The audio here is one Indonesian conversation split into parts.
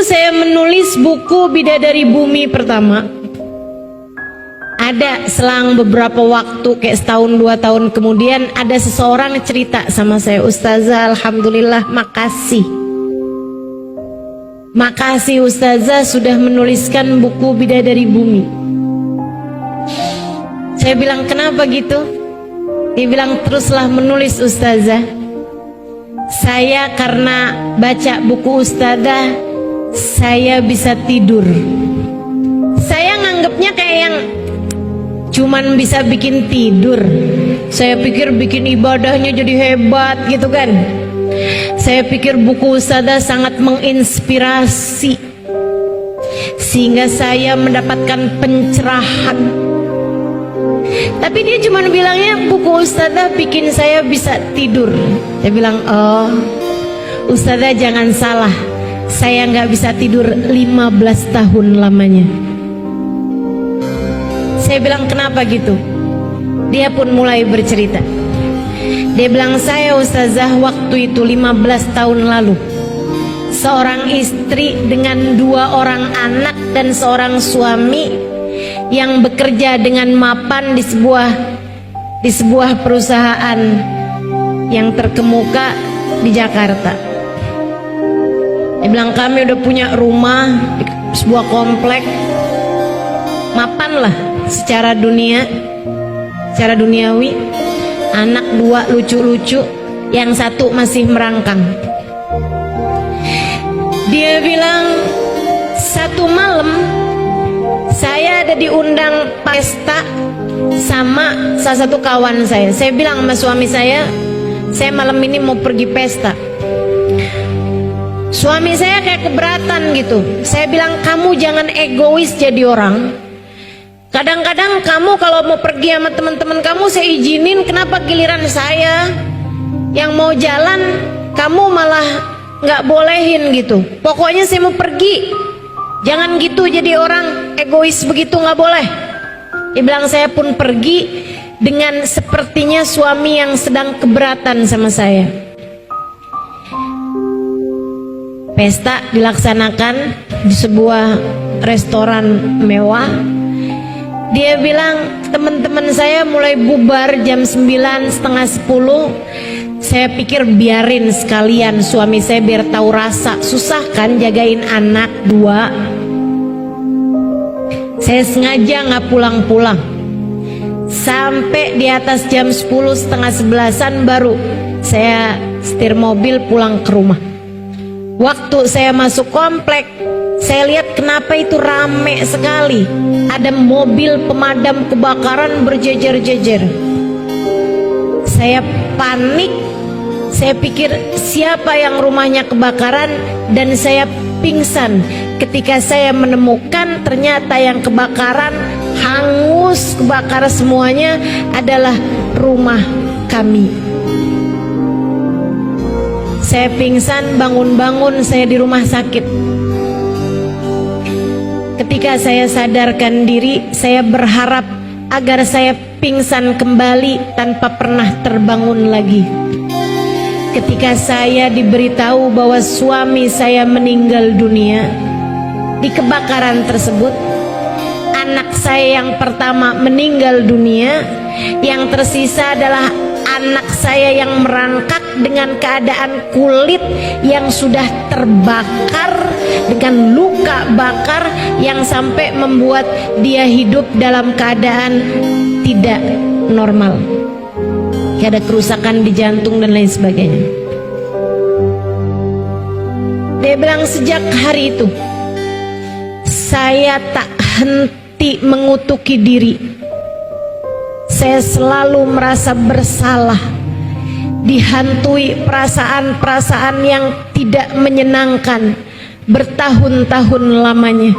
saya menulis buku Bidadari Bumi pertama, ada selang beberapa waktu, kayak setahun 2 tahun kemudian, ada seseorang cerita sama saya, "Ustazah, alhamdulillah, makasih. Makasih Ustazah sudah menuliskan buku Bidadari Bumi." Saya bilang, "Kenapa gitu?" Dia bilang, "Teruslah menulis Ustazah. Saya karena baca buku Ustazah, saya bisa tidur." Saya nganggapnya kayak yang cuman bisa bikin tidur. Saya pikir bikin ibadahnya jadi hebat gitu kan. Saya pikir buku Ustazah sangat menginspirasi, sehingga saya mendapatkan pencerahan. Tapi dia cuma bilangnya buku Ustazah bikin saya bisa tidur. Saya bilang, "Oh Ustazah jangan salah, saya nggak bisa tidur 15 tahun lamanya." Saya bilang, "Kenapa gitu?" Dia pun mulai bercerita. Dia bilang, "Saya Ustazah waktu itu 15 tahun lalu, seorang istri dengan 2 orang anak dan seorang suami yang bekerja dengan mapan di sebuah perusahaan yang terkemuka di Jakarta." Dia bilang, "Kami udah punya rumah di sebuah komplek, mapan lah secara duniawi, anak 2 lucu-lucu, yang 1 masih merangkang." Dia bilang, "Satu malam saya ada diundang pesta sama salah satu kawan saya. Saya bilang sama suami saya malam ini mau pergi pesta." Suami saya kayak keberatan gitu. Saya bilang, "Kamu jangan egois jadi orang. Kadang-kadang kamu kalau mau pergi sama teman-teman kamu saya izinin, kenapa giliran saya yang mau jalan kamu malah nggak bolehin gitu. Pokoknya saya mau pergi. Jangan gitu jadi orang egois begitu, nggak boleh." Dia bilang, saya pun pergi dengan sepertinya suami yang sedang keberatan sama saya. Pesta dilaksanakan di sebuah restoran mewah. Dia bilang, teman-teman saya mulai bubar jam 9, setengah 10. Saya pikir biarin sekalian suami saya biar tahu rasa. Susah kan jagain anak 2. Saya sengaja nggak pulang-pulang. Sampai di atas jam 10, setengah 11-an baru saya setir mobil pulang ke rumah. Waktu saya masuk komplek, saya lihat kenapa itu rame sekali. Ada mobil pemadam kebakaran berjejer-jejer. Saya panik. Saya pikir siapa yang rumahnya kebakaran, dan saya pingsan ketika saya menemukan ternyata yang kebakaran, hangus, kebakar semuanya adalah rumah kami. Saya pingsan, bangun-bangun saya di rumah sakit. Ketika saya sadarkan diri, saya berharap agar saya pingsan kembali tanpa pernah terbangun lagi. Ketika saya diberitahu bahwa suami saya meninggal dunia di kebakaran tersebut, anak saya yang pertama meninggal dunia, yang tersisa adalah anak saya yang merangkak dengan keadaan kulit yang sudah terbakar dengan luka bakar yang sampai membuat dia hidup dalam keadaan tidak normal. Ada kerusakan di jantung dan lain sebagainya. Dia bilang, sejak hari itu saya tak henti mengutuki diri. Saya selalu merasa bersalah, dihantui perasaan-perasaan yang tidak menyenangkan bertahun-tahun lamanya.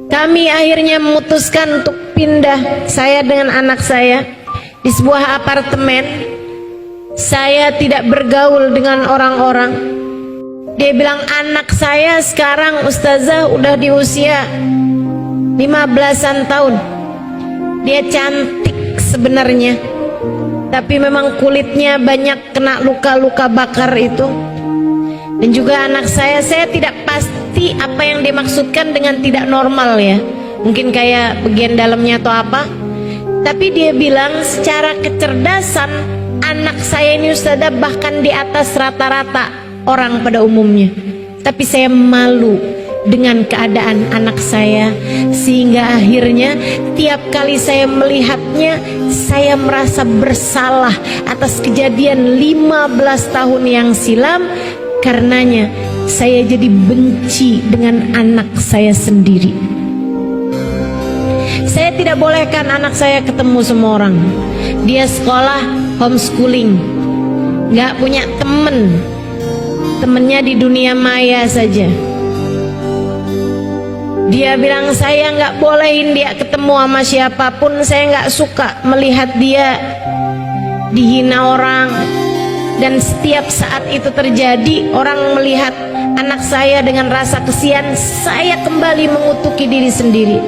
Kami akhirnya memutuskan untuk pindah, saya dengan anak saya, di sebuah apartemen. Saya tidak bergaul dengan orang-orang. Dia bilang, anak saya sekarang Ustazah udah di usia 15-an tahun. Dia cantik sebenarnya, tapi memang kulitnya banyak kena luka-luka bakar itu. Dan juga anak saya tidak pasti apa yang dimaksudkan dengan tidak normal ya. Mungkin kayak bagian dalamnya atau apa. Tapi dia bilang secara kecerdasan anak saya ini Ustazah bahkan di atas rata-rata orang pada umumnya. Tapi saya malu dengan keadaan anak saya, sehingga akhirnya tiap kali saya melihatnya saya merasa bersalah atas kejadian 15 tahun yang silam. Karenanya saya jadi benci dengan anak saya sendiri. Saya tidak bolehkan anak saya ketemu semua orang. Dia sekolah homeschooling, gak punya temen, temennya di dunia maya saja. Dia bilang saya nggak bolehin dia ketemu sama siapapun. Saya nggak suka melihat dia dihina orang. Dan setiap saat itu terjadi, orang melihat anak saya dengan rasa kesian, saya kembali mengutuki diri sendiri.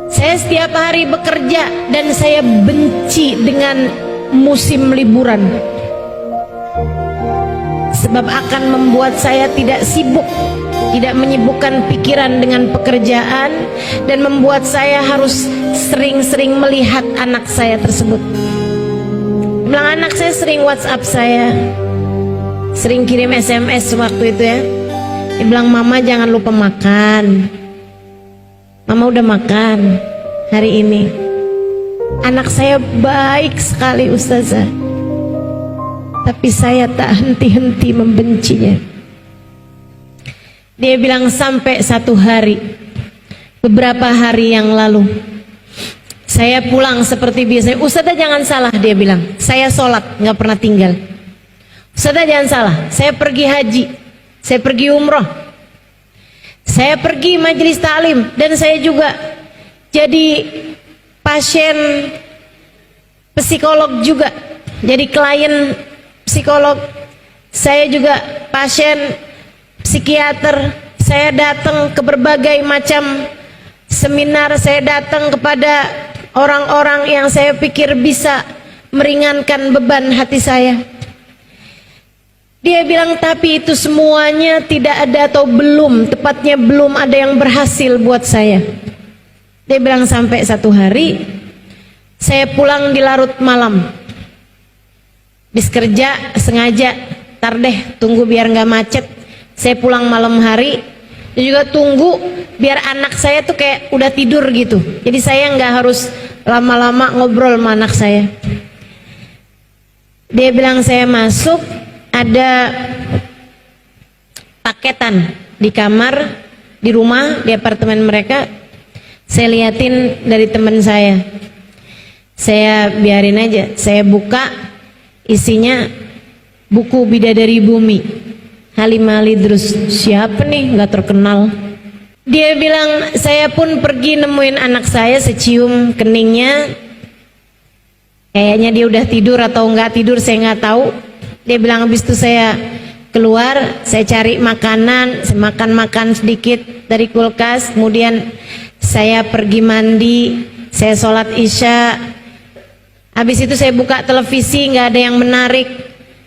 Saya setiap hari bekerja dan saya benci dengan musim liburan, sebab akan membuat saya tidak sibuk, tidak menyibukkan pikiran dengan pekerjaan, dan membuat saya harus sering-sering melihat anak saya tersebut. Bilang anak saya sering WhatsApp saya, sering kirim SMS waktu itu ya. Dia bilang, mama jangan lupa makan. Mama udah makan hari ini. Anak saya baik sekali Ustazah, tapi saya tak henti-henti membencinya. Dia bilang sampai satu hari, beberapa hari yang lalu, saya pulang seperti biasa. Ustazah jangan salah, dia bilang, saya sholat nggak pernah tinggal. Ustazah jangan salah, saya pergi haji, saya pergi umroh, saya pergi majelis taklim, dan saya juga jadi pasien psikolog juga, jadi klien psikolog. Saya juga pasien psikiater. Saya datang ke berbagai macam seminar, saya datang kepada orang-orang yang saya pikir bisa meringankan beban hati saya. Dia bilang tapi itu semuanya tidak ada, atau belum, tepatnya belum ada yang berhasil buat saya. Dia bilang sampai satu hari saya pulang di larut malam, bis kerja sengaja, tar deh tunggu biar nggak macet. Saya pulang malam hari, dan juga tunggu biar anak saya tuh kayak udah tidur gitu. Jadi saya nggak harus lama-lama ngobrol sama anak saya. Dia bilang saya masuk, ada paketan di kamar, di rumah, di apartemen mereka. Saya liatin dari teman saya. Saya biarin aja. Saya buka, isinya buku Bidadari Bumi, Halimah Lidrus. Siapa nih, nggak terkenal. Dia bilang saya pun pergi nemuin anak saya, secium keningnya, kayaknya dia udah tidur atau nggak tidur, saya nggak tahu. Dia bilang habis itu saya keluar, saya cari makanan, saya makan sedikit dari kulkas, kemudian saya pergi mandi, saya sholat isya. Habis itu saya buka televisi, nggak ada yang menarik.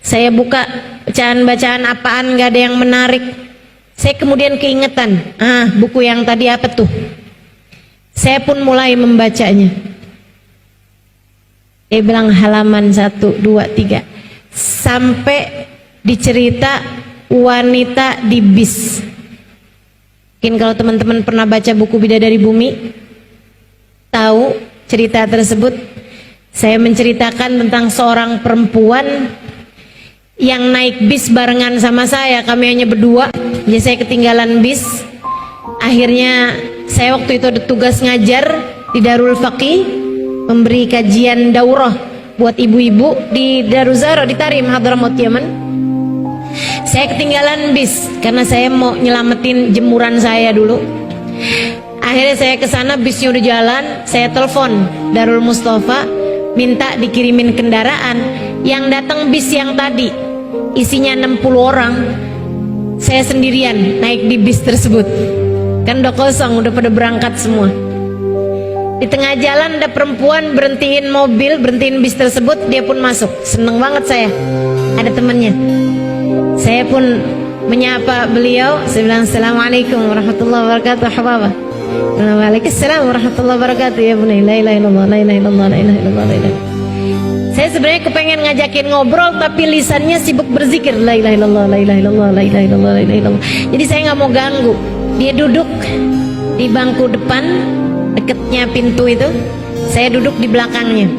Saya buka bacaan-bacaan apaan, nggak ada yang menarik. Saya kemudian keingetan, buku yang tadi apa tuh? Saya pun mulai membacanya. Dia bilang halaman 1, 2, 3, sampai dicerita wanita di bis. Mungkin kalau teman-teman pernah baca buku Bidadari Bumi, tahu cerita tersebut. Saya menceritakan tentang seorang perempuan yang naik bis barengan sama saya. Kami hanya berdua, jadi saya ketinggalan bis. Akhirnya saya waktu itu ada tugas ngajar di Darul Faqih, memberi kajian daurah buat ibu-ibu di Daruzaro di Tarim, Hadramaut, Yaman. Saya ketinggalan bis karena saya mau nyelamatin jemuran saya dulu. Akhirnya saya ke sana, bisnya udah jalan. Saya telepon Darul Mustafa, minta dikirimin kendaraan. Yang datang bis yang tadi isinya 60 orang, saya sendirian naik di bis tersebut. Kan udah kosong, udah pada berangkat semua. Di tengah jalan ada perempuan berhentiin mobil, berhentiin bis tersebut, dia pun masuk. Seneng banget saya, ada temennya. Saya pun menyapa beliau. Saya bilang assalamualaikum warahmatullahi wabarakatuh. Hababa. Waalaikumsalam warahmatullahi wabarakatuh. Ya bunai, la ilaha illallah, la ilaha illallah, la ilaha illallah, la ilaha. Saya sebenarnya kepengen ngajakin ngobrol tapi lisannya sibuk berzikir la ilaha illallah, la ilaha illallah, la ilaha illallah, la ilaha illallah. Jadi saya nggak mau ganggu. Dia duduk di bangku depan deketnya pintu itu. Saya duduk di belakangnya.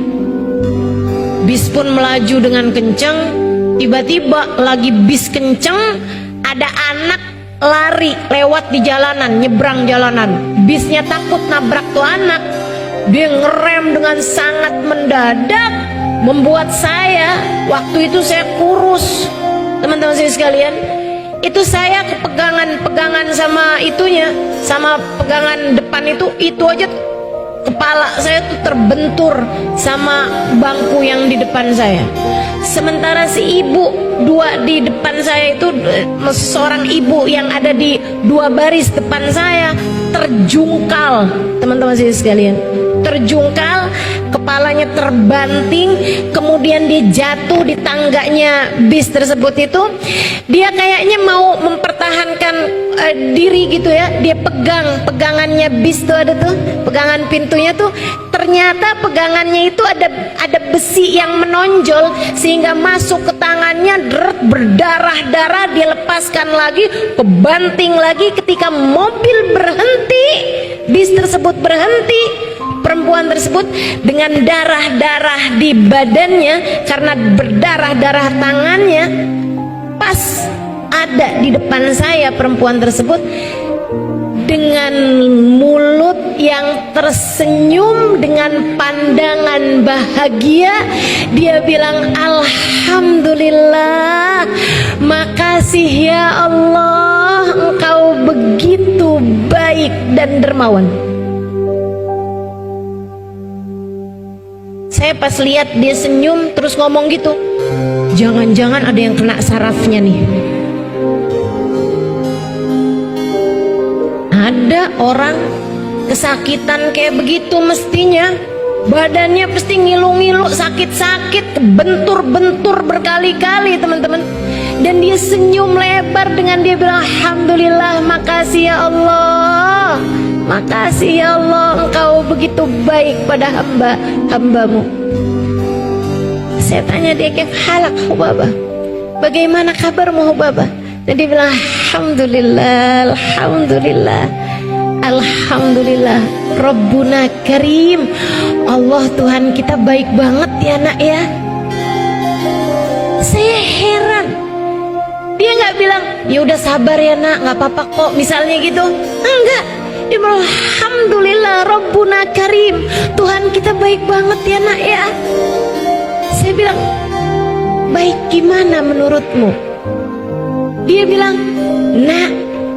Bis pun melaju dengan kencang. Tiba-tiba lagi bis kencang, ada anak lari lewat di jalanan, nyebrang jalanan. Bisnya takut nabrak tuh anak. Dia ngerem dengan sangat mendadak, membuat saya, waktu itu saya kurus, teman-teman saya sekalian. Itu saya pegangan sama itunya, sama pegangan depan itu aja kepala saya tuh terbentur sama bangku yang di depan saya. Sementara si ibu dua di depan saya itu, seorang ibu yang ada di dua baris depan saya terjungkal, teman-teman saya sekalian, terjungkal, kepalanya terbanting, kemudian dia jatuh di tangganya bis tersebut itu. Dia kayaknya mau mempertahankan diri gitu ya. Dia pegangannya bis tuh, ada tuh pegangan pintunya tuh, ternyata pegangannya itu ada besi yang menonjol sehingga masuk ke tangannya, berdarah-darah. Dia lepaskan lagi, kebanting lagi. Ketika mobil berhenti, bis tersebut berhenti, perempuan tersebut dengan darah-darah di badannya karena berdarah-darah tangannya, pas ada di depan saya perempuan tersebut dengan mulut yang tersenyum dengan pandangan bahagia. Dia bilang, alhamdulillah, makasih ya Allah, engkau begitu baik dan dermawan. Saya pas lihat dia senyum terus ngomong gitu, jangan-jangan ada yang kena sarafnya nih. Ada orang kesakitan kayak begitu, mestinya badannya pasti ngilu-ngilu, sakit-sakit, bentur-bentur berkali-kali, teman-teman. Dan dia senyum lebar dengan dia bilang, alhamdulillah, makasih ya Allah, makasih ya Allah, engkau begitu baik pada hambamu. Saya tanya dia, kayak halak Hubaba, bagaimana kabarmu Hubaba? Dan dia bilang, alhamdulillah, alhamdulillah, alhamdulillah, Rabbuna Karim, Allah Tuhan kita baik banget ya nak ya. Saya heran, dia nggak bilang ya udah sabar ya nak, nggak apa-apa kok misalnya gitu, enggak. Dia bilang, alhamdulillah, Rabbuna Karim, Tuhan kita baik banget ya nak ya. Saya bilang, baik gimana menurutmu? Dia bilang, nak,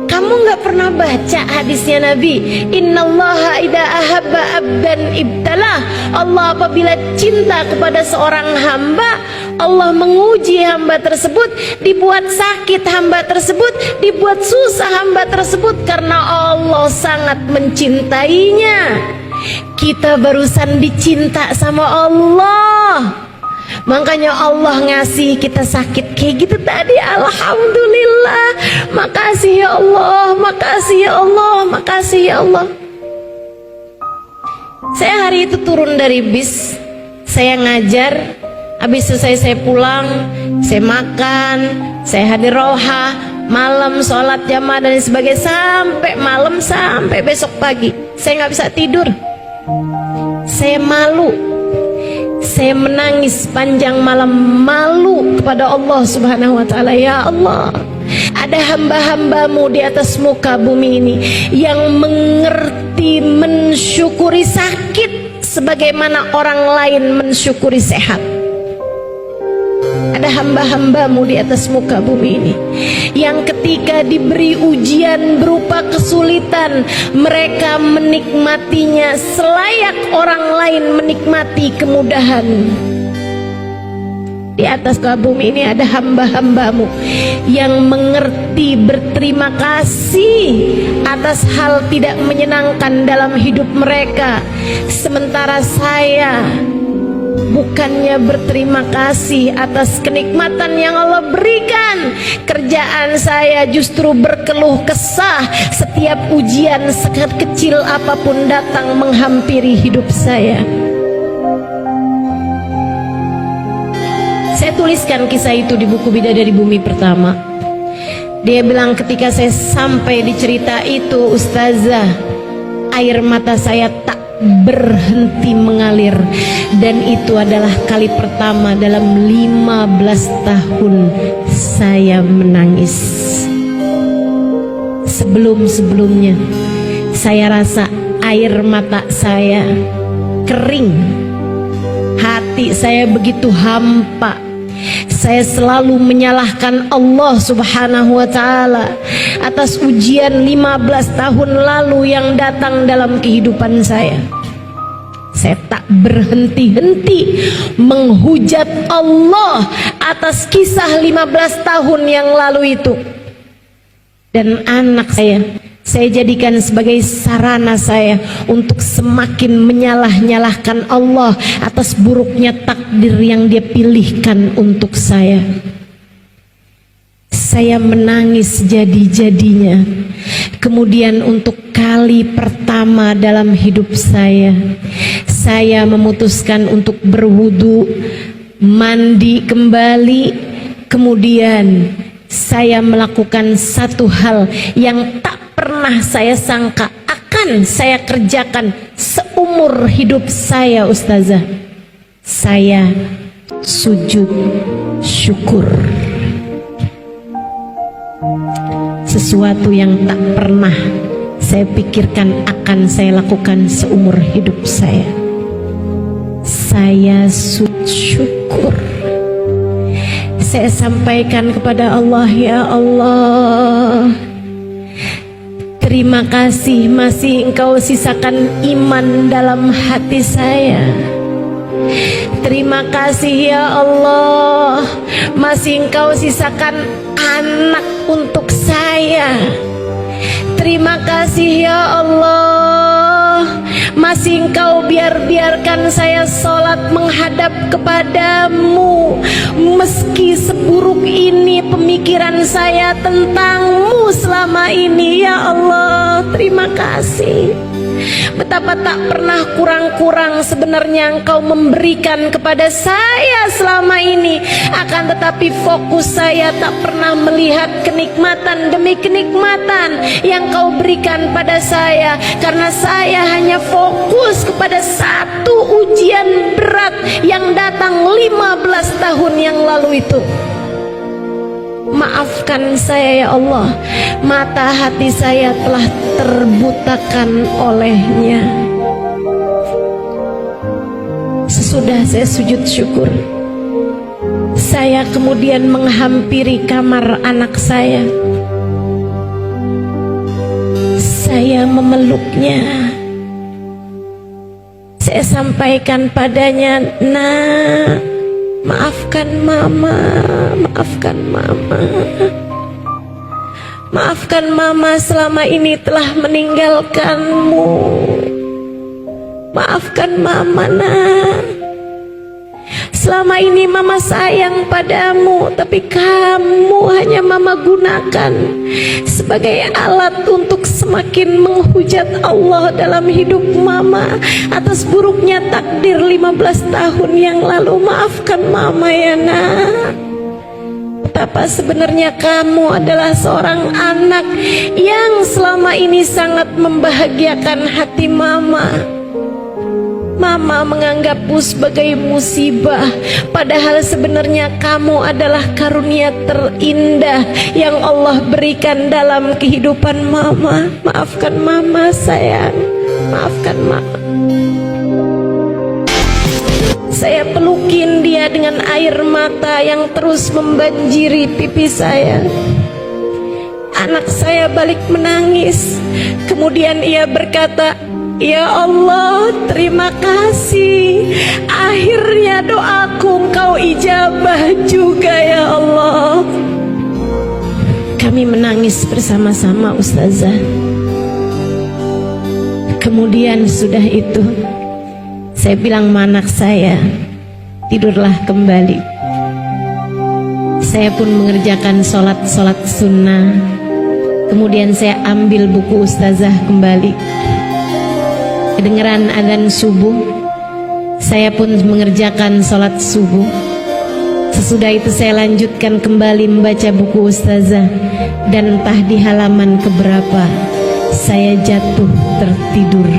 kamu nggak pernah baca hadisnya Nabi, innallaha idza ahabba abdan ibtalah. Allah apabila cinta kepada seorang hamba, Allah menguji hamba tersebut, dibuat sakit hamba tersebut, dibuat susah hamba tersebut, karena Allah sangat mencintainya. Kita barusan dicinta sama Allah, makanya Allah ngasih kita sakit kayak gitu tadi. Alhamdulillah, makasih ya Allah, makasih ya Allah, makasih ya Allah. Saya hari itu turun dari bis, saya ngajar, habis selesai saya pulang, saya makan, saya hadir roha, malam sholat jamaah dan sebagainya, sampai malam, sampai besok pagi saya nggak bisa tidur. Saya malu, saya menangis panjang malam, malu kepada Allah Subhanahu wa ta'ala. Ya Allah, ada hamba-hambamu di atas muka bumi ini yang mengerti mensyukuri sakit sebagaimana orang lain mensyukuri sehat. Ada hamba-hambamu di atas muka bumi ini yang ketika diberi ujian berupa kesulitan, mereka menikmatinya selayak orang lain menikmati kemudahan. Di atas muka bumi ini ada hamba-hambamu yang mengerti berterima kasih atas hal tidak menyenangkan dalam hidup mereka. Sementara saya Bukannya berterima kasih atas kenikmatan yang Allah berikan, kerjaan saya justru berkeluh kesah. Setiap ujian sekecil apapun datang menghampiri hidup saya. Saya tuliskan kisah itu di buku Bidadari Bumi Pertama. Dia bilang ketika saya sampai di cerita itu, Ustazah, air mata saya tak berhenti mengalir. Dan itu adalah kali pertama dalam 15 tahun saya menangis. Sebelum-sebelumnya saya rasa air mata saya kering, hati saya begitu hampa. Saya selalu menyalahkan Allah Subhanahu wa Ta'ala atas ujian 15 tahun lalu yang datang dalam kehidupan saya. Saya tak berhenti-henti menghujat Allah atas kisah 15 tahun yang lalu itu. Dan anak saya jadikan sebagai sarana saya untuk semakin menyalah-nyalahkan Allah atas buruknya takdir yang Dia pilihkan untuk saya. Saya menangis jadi-jadinya. Kemudian untuk kali pertama dalam hidup saya memutuskan untuk berwudu, mandi kembali. Kemudian saya melakukan satu hal yang tak pernah saya sangka akan saya kerjakan seumur hidup saya, Ustazah. Saya sujud syukur. Sesuatu yang tak pernah saya pikirkan akan saya lakukan seumur hidup saya. Saya sujud syukur. Saya sampaikan kepada Allah, ya Allah, terima kasih masih Engkau sisakan iman dalam hati saya. Terima kasih ya Allah, masih Engkau sisakan anak untuk saya. Terima kasih ya Allah, masih Engkau biarkan saya sholat menghadap kepadamu. Meski seburuk ini pemikiran saya tentangmu selama ini, ya Allah, terima kasih. Betapa tak pernah kurang-kurang sebenarnya Engkau memberikan kepada saya selama ini. Akan tetapi fokus saya tak pernah melihat kenikmatan demi kenikmatan yang Kau berikan pada saya. Karena saya hanya fokus kepada satu ujian berat yang datang 15 tahun yang lalu itu. Maafkan saya ya Allah, mata hati saya telah terbutakan olehnya. Sesudah saya sujud syukur, saya kemudian menghampiri kamar anak saya. Saya memeluknya. Saya sampaikan padanya, "Nak, maafkan mama, maafkan mama. Maafkan mama selama ini telah meninggalkanmu. Maafkan mama, nak. Selama ini mama sayang padamu, tapi kamu hanya mama gunakan sebagai alat untuk semakin menghujat Allah dalam hidup mama atas buruknya takdir 15 tahun yang lalu. Maafkan mama ya nak. Betapa sebenarnya kamu adalah seorang anak yang selama ini sangat membahagiakan hati mama. Mama menganggapmu sebagai musibah, padahal sebenarnya kamu adalah karunia terindah yang Allah berikan dalam kehidupan mama. Maafkan mama sayang, maafkan mama." Saya pelukin dia dengan air mata yang terus membanjiri pipi saya. Anak saya balik menangis. Kemudian ia berkata, "Ya Allah, terima kasih. Akhirnya doaku Engkau ijabah juga ya Allah." Kami menangis bersama-sama, Ustazah. Kemudian sudah itu, saya bilang sama anak saya, tidurlah kembali. Saya pun mengerjakan sholat sunnah. Kemudian saya ambil buku ustazah kembali. Kedengeran adzan subuh, saya pun mengerjakan sholat subuh. Sesudah itu saya lanjutkan kembali membaca buku ustazah. Dan entah di halaman keberapa saya jatuh tertidur.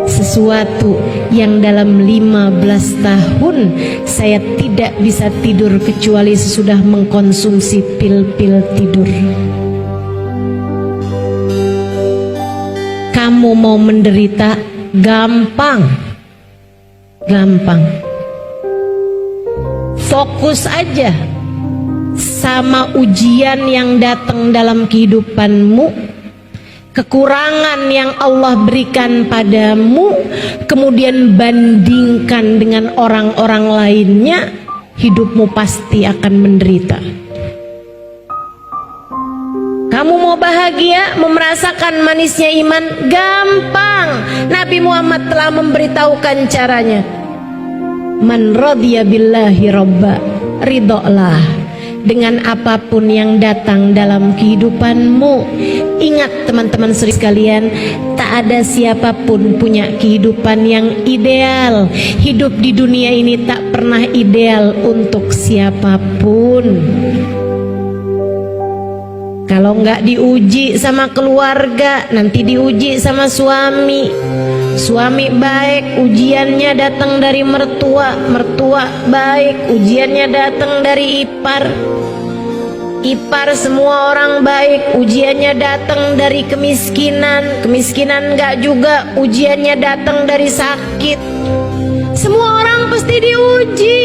Sesuatu yang dalam 15 tahun saya tidak bisa tidur kecuali sesudah mengkonsumsi pil-pil tidur. Kamu mau menderita gampang. Fokus aja sama ujian yang datang dalam kehidupanmu, kekurangan yang Allah berikan padamu, kemudian bandingkan dengan orang-orang lainnya, hidupmu pasti akan menderita. Kamu mau bahagia, mau merasakan manisnya iman, gampang. Nabi Muhammad telah memberitahukan caranya. Man radhiya billahi robba, ridholah dengan apapun yang datang dalam kehidupanmu. Ingat teman-teman saudara sekalian, tak ada siapapun punya kehidupan yang ideal. Hidup di dunia ini tak pernah ideal untuk siapapun. Kalau nggak diuji sama keluarga, nanti diuji sama suami. Suami baik, ujiannya datang dari mertua. Mertua baik, ujiannya datang dari ipar. Ipar semua orang baik, ujiannya datang dari kemiskinan. Kemiskinan nggak juga, ujiannya datang dari sakit. Semua orang pasti diuji,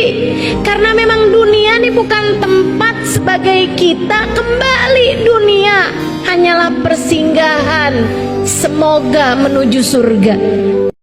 karena memang dunia ini bukan tempat sebagai kita kembali. Dunia hanyalah persinggahan, semoga menuju surga.